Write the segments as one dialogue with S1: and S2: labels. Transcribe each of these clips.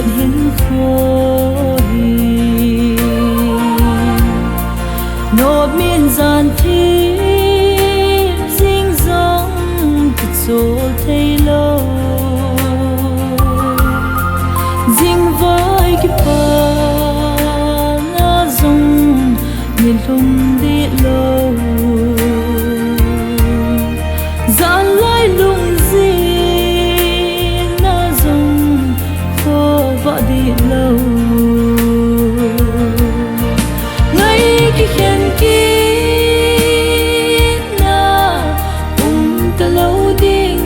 S1: sẽ hiến khôi nộp miên gian thi dinh dòng thật số thấy lâu dinh với cái bà ngã dòng miền lùng đi lâu gian lại lùng gì na dòng khô vợ đi lâu ngay cái khen kia na ta lâu điên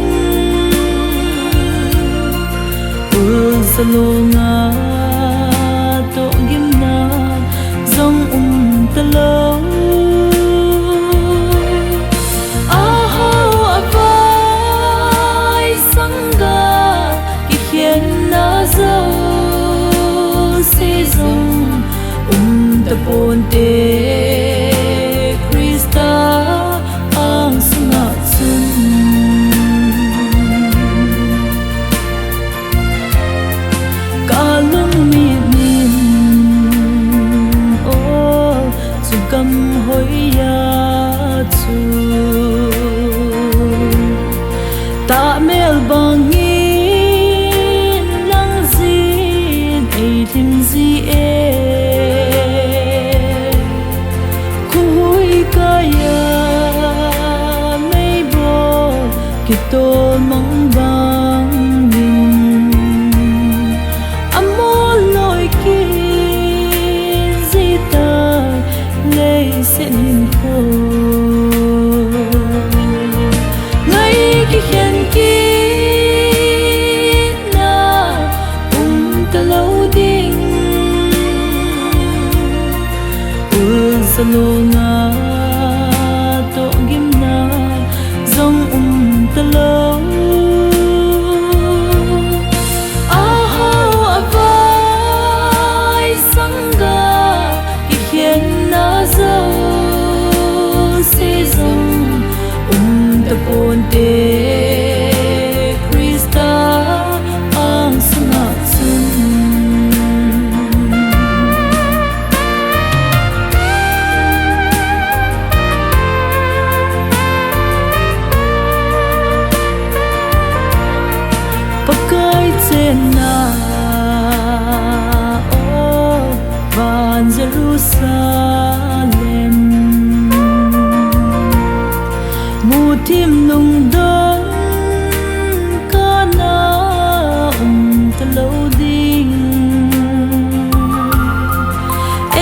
S1: salo nga to gim na dòng ta lâu vai sanga cái khen na dâu si dòng ta pon te Krista ang sungat sun kalung mi min o chu kam hoi ya chu ta mel bangin lang zin ei lim zi e kito mang bang min amo loi ki zita lei sẽ hin khô ngay cái khen kia na ta lâu điên salo nga to gim na dòng ta lâu vai sanga cái khen na dâu si dòng ta pon te Krista ang sungat sun na o van Jerusalem mutim nung don kana ta lâu ding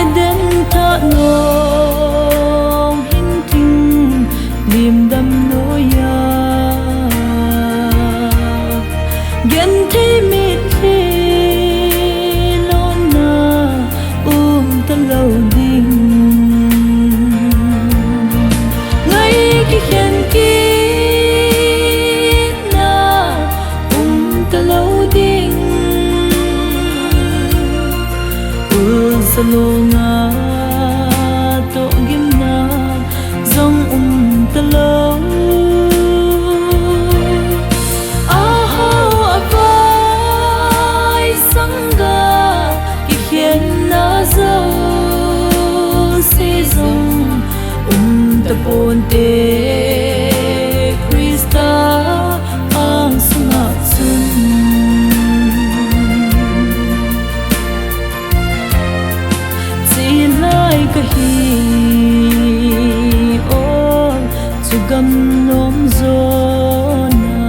S1: eden ta nong hin ting lim dam no ya gen thi mi thi lon na ta lâu ding ngay cái khen kia na ta lâu ding salo nga to gim na dòng ta lâu ta pon te Krista ang sungat sun sin lai ka hi o chu gam nom zo na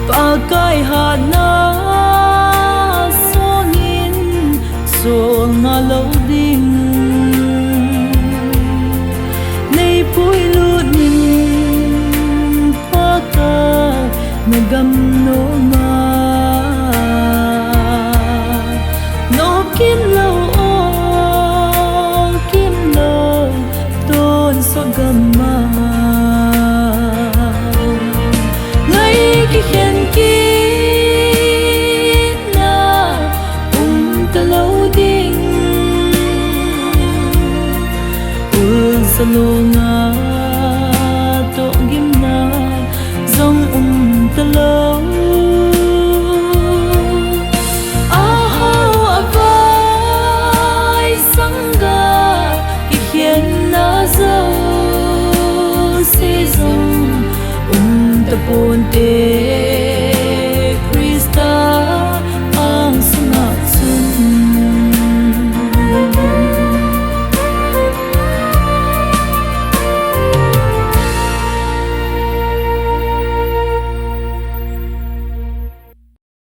S1: pa kai ha na so ngin so nga lâu ding pui lut min pa ka nagam no ma no kim lo o kim lo ton so gam ma ngay cái khen kia na ta lâu ding salo nga